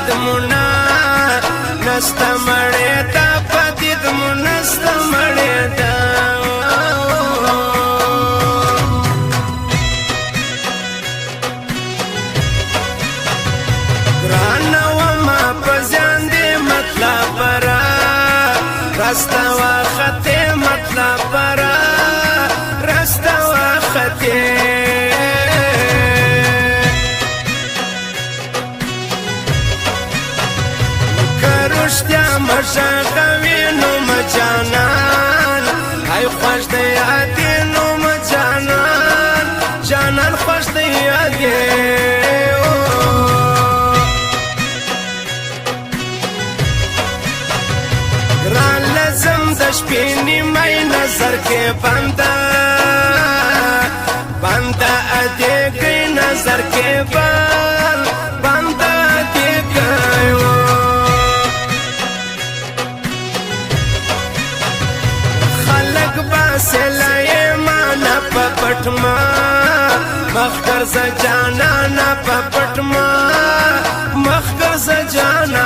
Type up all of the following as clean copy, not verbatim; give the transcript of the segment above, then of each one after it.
پدید منا نستا مړی تا پدید منا نستا مړی تا ګرانه وما په زیان دې مطلب را راسته وختې مطلب را راسته وختې رشتیا مشاقوی نو مجانان ای خوش دی یادی نو مجانان جانان خوش دی یادی گران لزم دشپینی می نظر کے بنده بنده ادیگی نظر کے بنده ادیگی سلائے مانا پا پٹما مخکر سجانا نا پا پٹما مخکر سجانا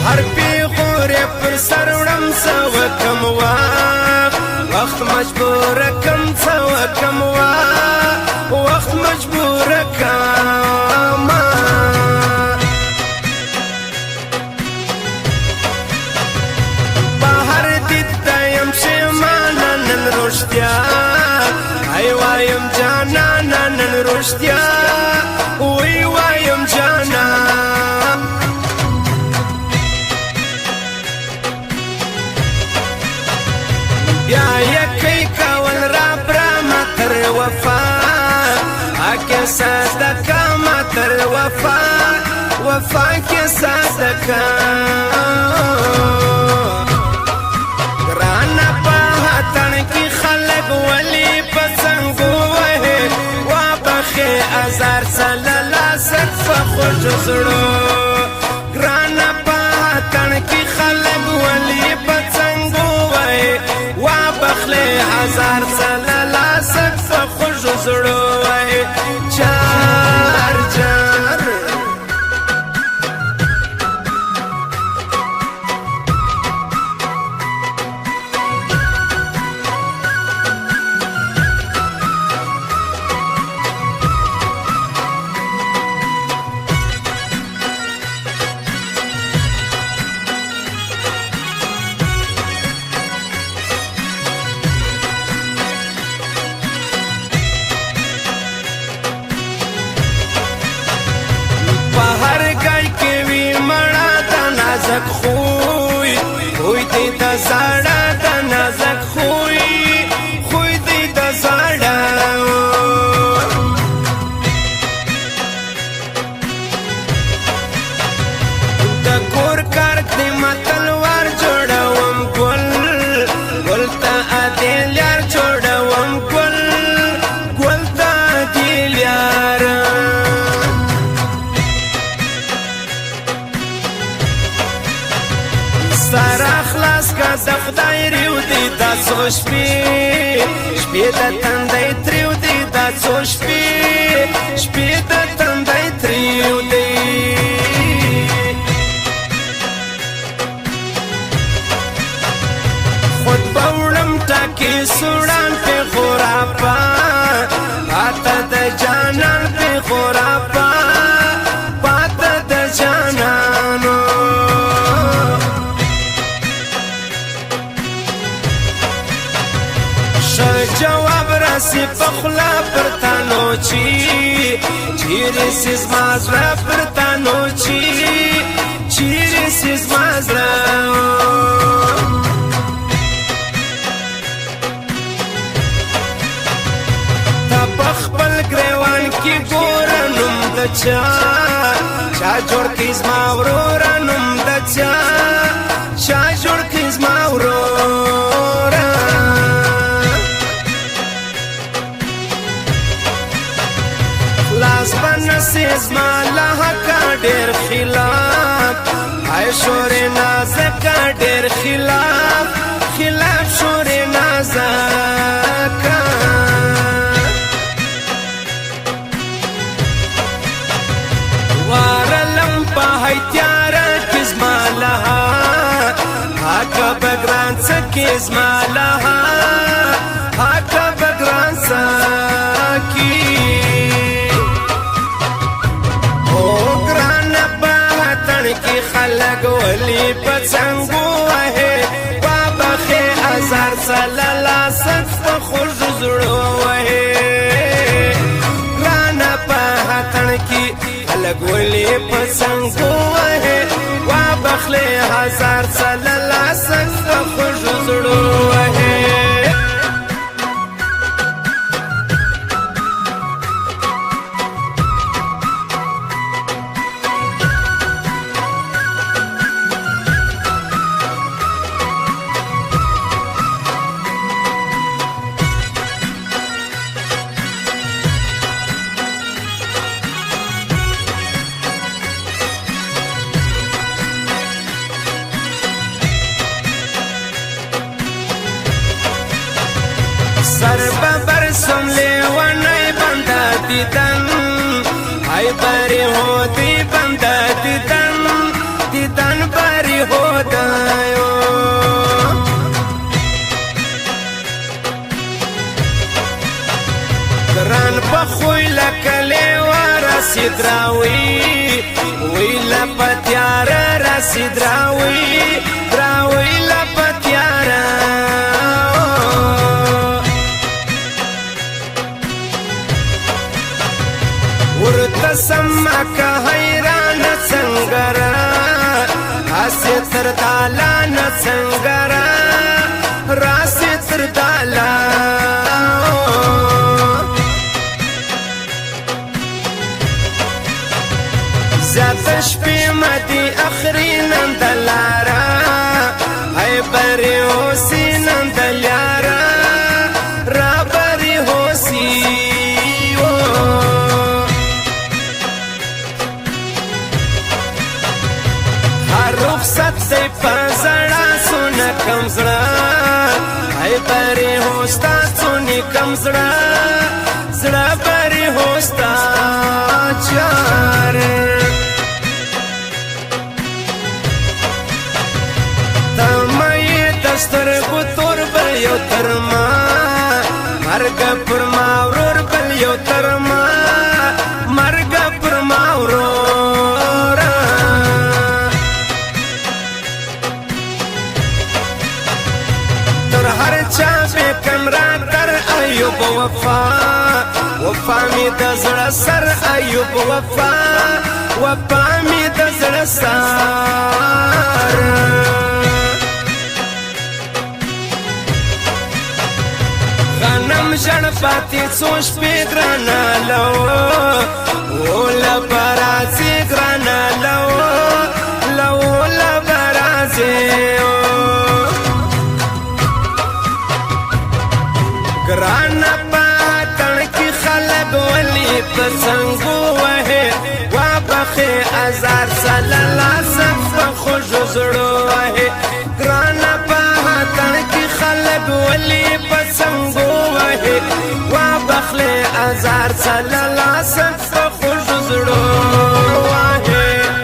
ہر پی غوری پر سروڑم سوا کم وقت مجبور کم سوا کم وقت مجبور کم ای وایم جانا نن رشتیا وی وایم جانا بیا یکی کول را برا تر وفا اکی صدقا ما تر وفا وفا کی صدقا گرانا پا تن کی خلق ولی پسنگو ہے وابخی ازار سلالا سکف خوش زڑو گرانا پا تن کی خلق ولی پسنگو ہے وابخی ازار سلالا سکف خوش زڑو ہے چار چار نازک خوی خوی دی دا زاڑا دا نازک خوی خوی دی دا زاڑا دا کور کارک دی ما تلوار جوڑا وم گل گل تا آدیل یار جوڑا وم گل گل تا آدیل یار سارا خلاص کا دخدای ریو دی دا سو شپی دا تندای تریو دی دا سو شپی دا تندای تریو دی خود باوڑم تاکی سوڑان پی غورا پا پاتا دا جانان پی غورا پا پاتا دا جانانو جواب راسی پخلا پرتانو چیری سیز مازرا پرتانو چیری سیز مازرا تا پخپل گریوان کی گورا نم دچا چا جوڑ کیز ماورورا نم دچا چا جوڑ کیز ماورورا لاس بنسیز مالا حقا دیر خلاف ای شور نازکا دیر خلاف شور نازکا هی تیارا کزما لها حاکا بگران سکزما لها حاکا بگران سکی او گران باہتن کی خلق ولی پسنگو ہے بابا خی ازار سلالا سکف خوش زڑو ہے گران باہتن کی خلق ولی پسنگو ہے بابا خی ازار سلالا سکف خوش زڑو ہے سر ببر سملے ونائی بندہ دیدن آئی بری ہو دی بندہ دیدن دیدن بری ہو دایو گران بخوی لکلے ورسید راوی وی لپتیار رسید راوی راوی لپتیار ورطا سمکا حیران سنگرا راسی تردالان سنگرا راسی تردالان زیادش پیمتی اخری نندلارا ای بری حوسی نندلیارا را بری حوسی رخصت دی پزړه سونه کم زړه ای بری هوستا سونی کم زړه زړه بری هوستا چار تمه دستر کو تور بل یو ترما مرګ پر ما ورور بل یو ترما مرګ پر ما ورور چاپے کمرہ تر ایوب وفا وفا می دزڑ سر ایوب وفا وفا می دزڑ سر غنم جڑ پاتی سوش پی گرانا لو اولا برازی گرانا لو لو اولا برازی گران پاتن کی خلق ولی پسنگو ہے وابخی ازار سلالا سف خوش زڑو ہے گران پاتن کی خلق ولی پسنگو ہے وابخی ازار سلالا سف خوش زڑو ہے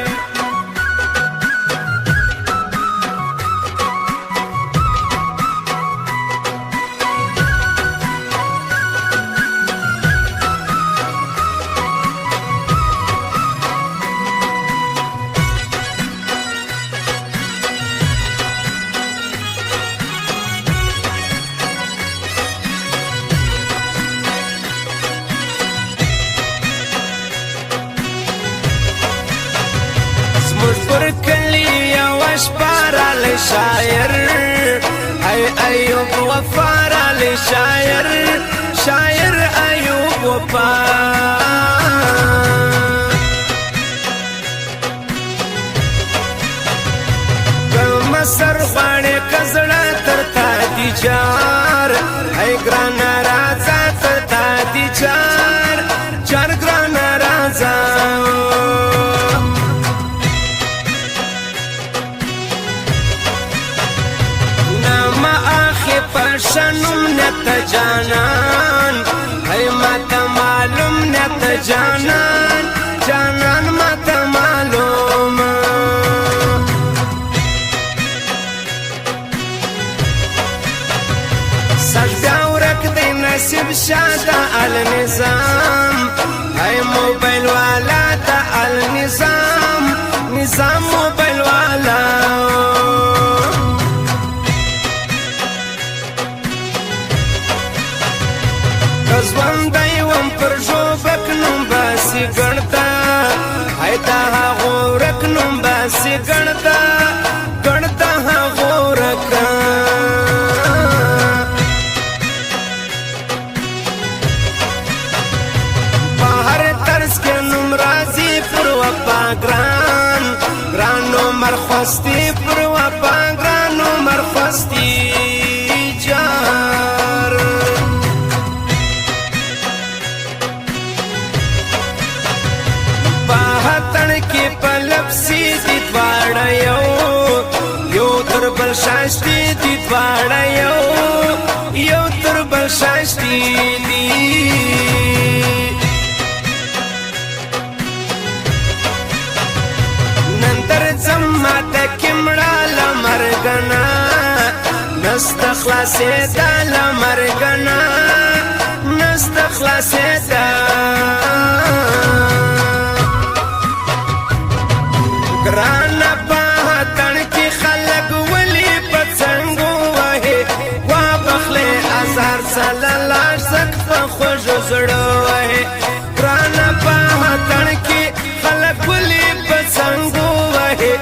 شاعر ای ایوب وفار علی شاعر شاعر ایوب وفار کم سر غاڑے کزڑا ترتا دی جار ای گران رازا ترتا دی جار جار گران رازا پرشنم نت جانان ہے مت معلوم نت جانان جانان مت معلوم سم موبایل والا ژوندی وم پر ژوبک نوم باسي ګڼتا هایدا هغو ورک نوم باسي ګڼتا ګڼتا هغو ورک په هر طرز کې نوم راځي پر وفا ګران ګران عمر خوستي پر وفا ګران عمر خوستي پلپسی دی دواړه یو تر بل شاشتي دی دواړه یو تر بل شاشتي دی نن درځم ماته کې مړه له مرګنا نست خلاصېدا له مرګنا نست خلاصېدا ګرانه په تن کې خلک ولي په څنګو وهي وا بخلې ازار سلاله زک په خوږ زړه وهي ګرانه په تن کې خلک ولي په څنګو وهي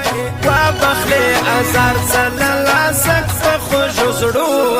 وا بخلې ازار سلاله زک په خوږ زړه